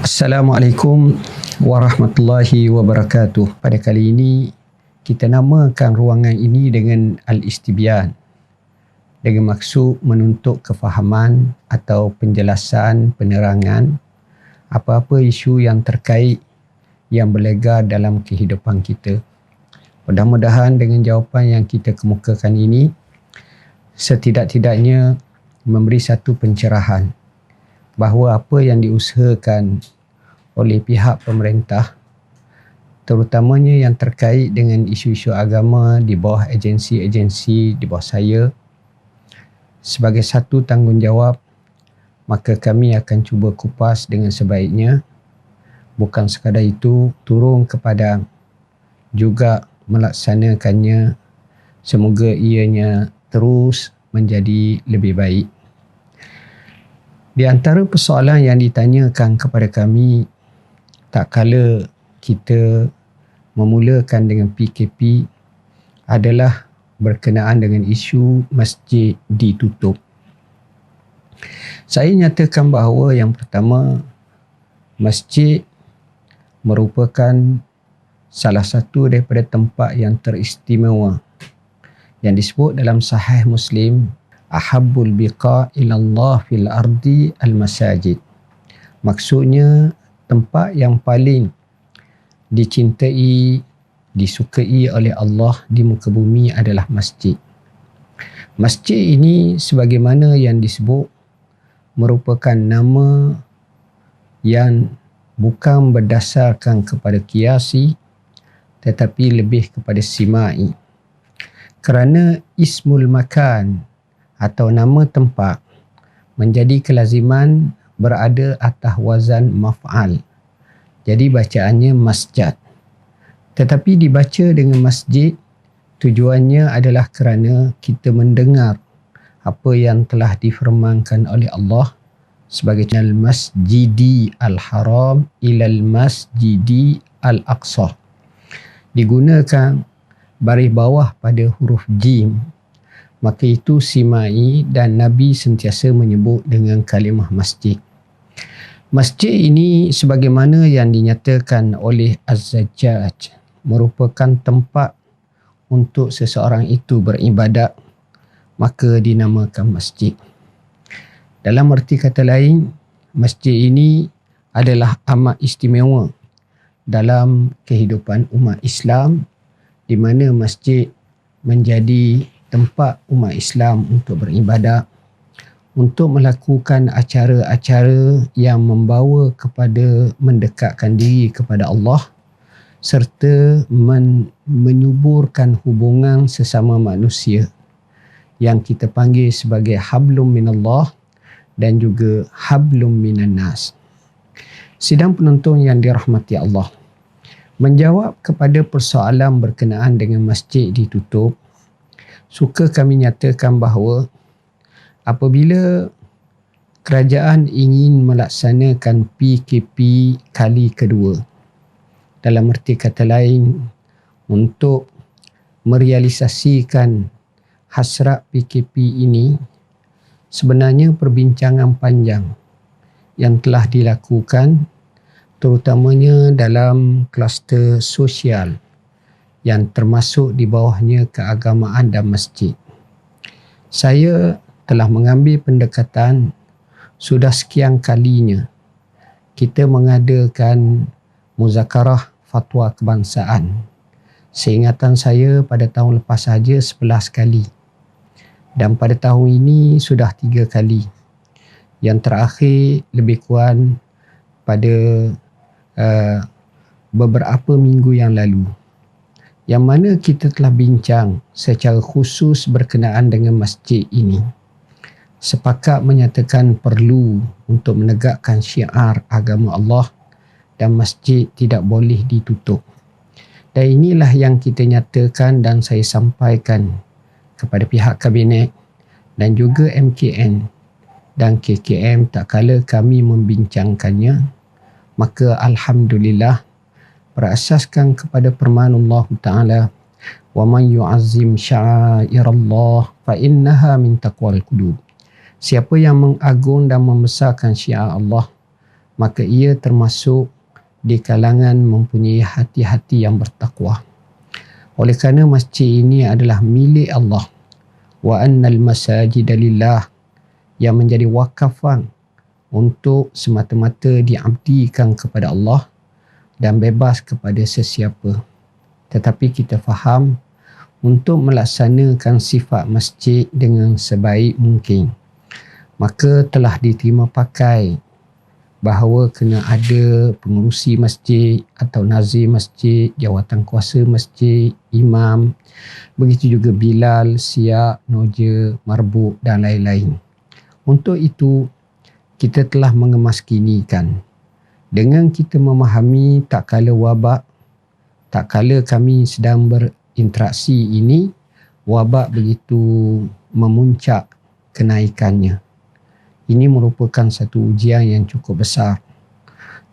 Assalamualaikum warahmatullahi wabarakatuh. Pada kali ini kita namakan ruangan ini dengan Al-Istibyan dengan maksud menuntut kefahaman atau penjelasan, penerangan apa-apa isu yang terkait yang berlegar dalam kehidupan kita. Mudah-mudahan dengan jawapan yang kita kemukakan ini setidak-tidaknya memberi satu pencerahan bahawa apa yang diusahakan oleh pihak pemerintah terutamanya yang terkait dengan isu-isu agama di bawah agensi-agensi di bawah saya sebagai satu tanggungjawab, maka kami akan cuba kupas dengan sebaiknya. Bukan sekadar itu, turun ke padang juga melaksanakannya, semoga ianya terus menjadi lebih baik. Di antara persoalan yang ditanyakan kepada kami tak kala kita memulakan dengan PKP adalah berkenaan dengan isu masjid ditutup. Saya nyatakan bahawa yang pertama, masjid merupakan salah satu daripada tempat yang teristimewa yang disebut dalam Sahih Muslim, ahabbul biqa ilallah fil ardi al-masajid. Maksudnya tempat yang paling dicintai, disukai oleh Allah di muka bumi adalah masjid. Masjid ini sebagaimana yang disebut merupakan nama yang bukan berdasarkan kepada kiasi tetapi lebih kepada simai. Kerana ismul makan atau nama tempat menjadi kelaziman berada atas wazan maf'al. Jadi bacaannya masjid. Tetapi dibaca dengan masjid, tujuannya adalah kerana kita mendengar apa yang telah difirmankan oleh Allah sebagai al-masjidi al-haram ilal masjidi al-aqsa. Digunakan baris bawah pada huruf jim. Maka itu simai dan Nabi sentiasa menyebut dengan kalimah masjid. Masjid ini sebagaimana yang dinyatakan oleh Az-Zajjaj merupakan tempat untuk seseorang itu beribadat, maka dinamakan masjid. Dalam erti kata lain, masjid ini adalah amat istimewa dalam kehidupan umat Islam, di mana masjid menjadi tempat umat Islam untuk beribadat, untuk melakukan acara-acara yang membawa kepada mendekatkan diri kepada Allah serta menyuburkan hubungan sesama manusia yang kita panggil sebagai hablum minallah dan juga hablum minan nas. Sidang penonton yang dirahmati Allah, menjawab kepada persoalan berkenaan dengan masjid ditutup, suka kami nyatakan bahawa apabila kerajaan ingin melaksanakan PKP kali kedua, dalam erti kata lain untuk merealisasikan hasrat PKP ini, sebenarnya perbincangan panjang yang telah dilakukan terutamanya dalam kluster sosial yang termasuk di bawahnya keagamaan dan masjid. Saya telah mengambil pendekatan sudah sekian kalinya kita mengadakan muzakarah fatwa kebangsaan. Seingatan saya pada tahun lepas saja 11 kali. Dan pada tahun ini sudah 3 kali. Yang terakhir lebih kurang pada beberapa minggu yang lalu, yang mana kita telah bincang secara khusus berkenaan dengan masjid ini. Sepakat menyatakan perlu untuk menegakkan syiar agama Allah dan masjid tidak boleh ditutup. Dan inilah yang kita nyatakan dan saya sampaikan kepada pihak kabinet dan juga MKN dan KKM tak kala kami membincangkannya. Maka alhamdulillah, berasaskan kepada firman Allah Ta'ala, wa man yu'azzim sya'airallah fa innaha min taqwal qulub. Siapa yang mengagung dan membesarkan syiar Allah, maka ia termasuk di kalangan mempunyai hati-hati yang bertakwa. Oleh kerana masjid ini adalah milik Allah, wa annal masajida lillah, yang menjadi wakafan untuk semata-mata diabdikan kepada Allah dan bebas kepada sesiapa. Tetapi kita faham untuk melaksanakan sifat masjid dengan sebaik mungkin, maka telah diterima pakai bahawa kena ada pengurusi masjid atau nazir masjid, jawatan kuasa masjid, imam, begitu juga bilal, siak, noja, marbuk dan lain-lain. Untuk itu, kita telah mengemaskinikan dengan kita memahami tak kala wabak, tak kala kami sedang berinteraksi ini, wabak begitu memuncak kenaikannya. Ini merupakan satu ujian yang cukup besar.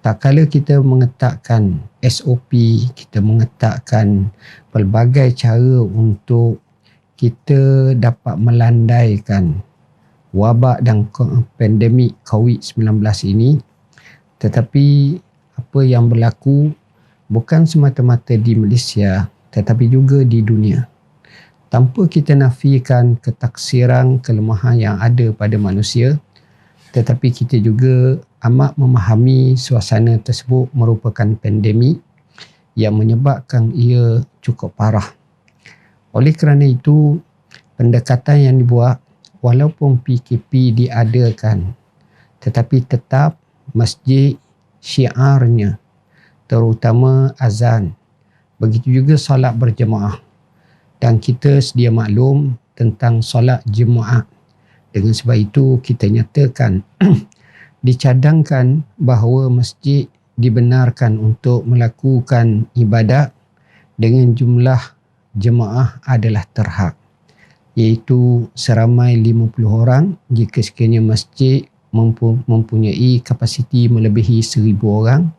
Tak kala kita mengetakkan SOP, kita mengetakkan pelbagai cara untuk kita dapat melandaikan wabak dan pandemik COVID-19 ini, tetapi apa yang berlaku bukan semata-mata di Malaysia tetapi juga di dunia. Tanpa kita nafikan ketaksiran, kelemahan yang ada pada manusia, tetapi kita juga amat memahami suasana tersebut merupakan pandemik yang menyebabkan ia cukup parah. Oleh kerana itu, pendekatan yang dibuat walaupun PKP diadakan, tetapi tetap masjid syiarnya, terutama azan, begitu juga solat berjemaah. Dan kita sedia maklum tentang solat jemaah. Dengan sebab itu kita nyatakan dicadangkan bahawa masjid dibenarkan untuk melakukan ibadat dengan jumlah jemaah adalah terhad, iaitu seramai 50 orang jika sekiranya masjid mempunyai kapasiti melebihi 1000 orang,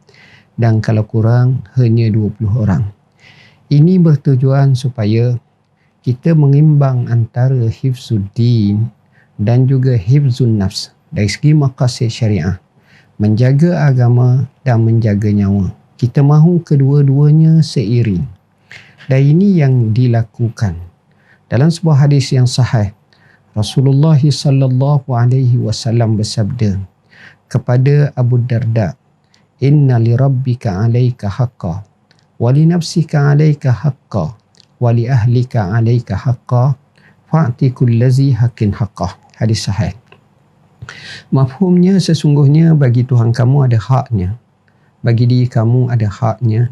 dan kalau kurang hanya 20 orang. Ini bertujuan supaya kita mengimbang antara hifzuddin dan juga hifzun nafs dari segi maqasid syariah, menjaga agama dan menjaga nyawa. Kita mahu kedua-duanya seiring. Dan ini yang dilakukan. Dalam sebuah hadis yang sahih, Rasulullah sallallahu alaihi wasallam bersabda kepada Abu Darda, "Inna li rabbika 'alaika haqqan wa li nafsika 'alaika haqqan wa li ahlika 'alaika haqqan fa'ti kullazi haqqin haqqah." Hadis sahih. Mafhumnya, sesungguhnya bagi Tuhan kamu ada haknya, bagi diri kamu ada haknya,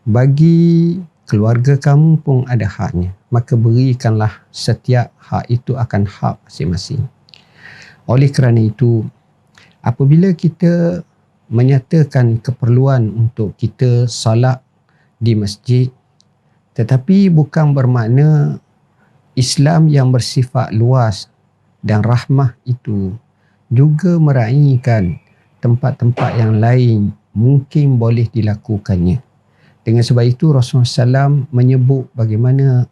bagi keluarga kamu pun ada haknya, maka berikanlah setiap hak itu akan hak masing-masing. Oleh kerana itu, apabila kita menyatakan keperluan untuk kita salat di masjid, tetapi bukan bermakna Islam yang bersifat luas dan rahmah itu juga meraihkan tempat-tempat yang lain mungkin boleh dilakukannya. Dengan sebab itu Rasulullah SAW menyebut bagaimana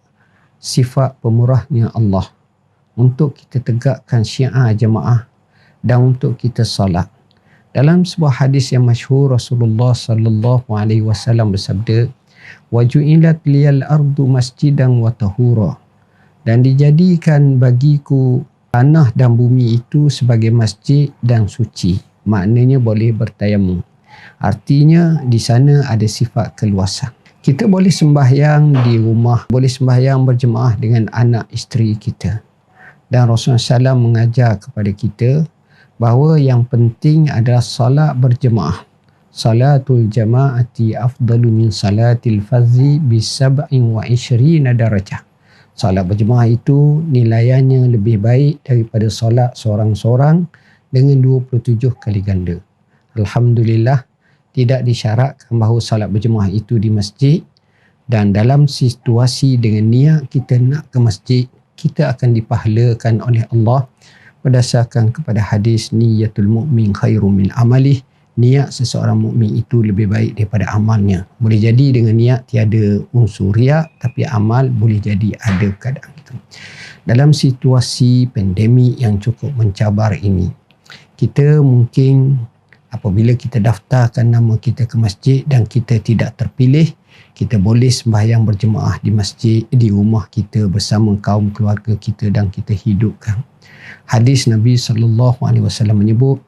sifat pemurahnya Allah untuk kita tegakkan syiar jemaah dan untuk kita salat. Dalam sebuah hadis yang masyhur, Rasulullah sallallahu alaihi wasallam bersabda, "Wa ju'ilat liyal ardu masjidan wa tahura." Dan dijadikan bagiku tanah dan bumi itu sebagai masjid dan suci. Maknanya boleh bertayamum. Artinya di sana ada sifat keluasan. Kita boleh sembahyang di rumah, boleh sembahyang berjemaah dengan anak isteri kita. Dan Rasulullah SAW mengajar kepada kita bahawa yang penting adalah salat berjemaah. Salatul jama'ati afdalu min salatil fadzi bi 27 darajah. Salat berjemaah itu nilaiannya lebih baik daripada solat seorang-seorang dengan 27 kali ganda. Alhamdulillah, tidak disyaratkan bahawa salat berjemaah itu di masjid, dan dalam situasi dengan niat kita nak ke masjid, kita akan dipahlakan oleh Allah berdasarkan kepada hadis niyatul mu'min khairum min amalih. Niat seseorang mukmin itu lebih baik daripada amalnya. Boleh jadi dengan niat tiada unsur riak, tapi amal boleh jadi ada keadaan itu. Dalam situasi pandemik yang cukup mencabar ini, kita mungkin apabila kita daftarkan nama kita ke masjid dan kita tidak terpilih, kita boleh sembahyang berjemaah di masjid di rumah kita bersama kaum keluarga kita dan kita hidupkan. Hadis Nabi SAW menyebut,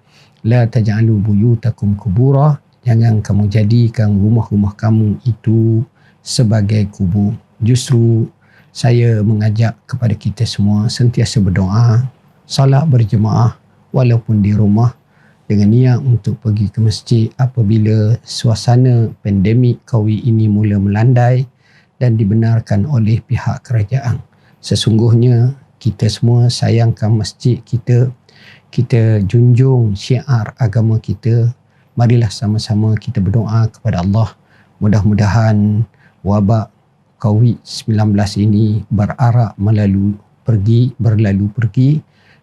la taj'alu buyutakum kubura, jangan kamu jadikan rumah-rumah kamu itu sebagai kubur. Justru saya mengajak kepada kita semua sentiasa berdoa, salat berjemaah walaupun di rumah, dengan niat untuk pergi ke masjid apabila suasana pandemik COVID ini mula melandai dan dibenarkan oleh pihak kerajaan. Sesungguhnya kita semua sayangkan masjid kita, kita junjung syiar agama kita. Marilah sama-sama kita berdoa kepada Allah, mudah-mudahan wabak COVID-19 ini berlalu pergi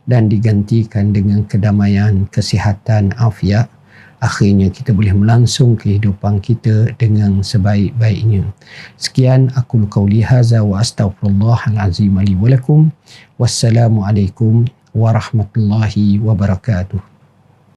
dan digantikan dengan kedamaian, kesihatan, afiat. Akhirnya kita boleh melangsung kehidupan kita dengan sebaik-baiknya. Sekian aku qauli hadza wa astaghfirullahal azim li wa lakum. Wassalamualaikum warahmatullahi wabarakatuh.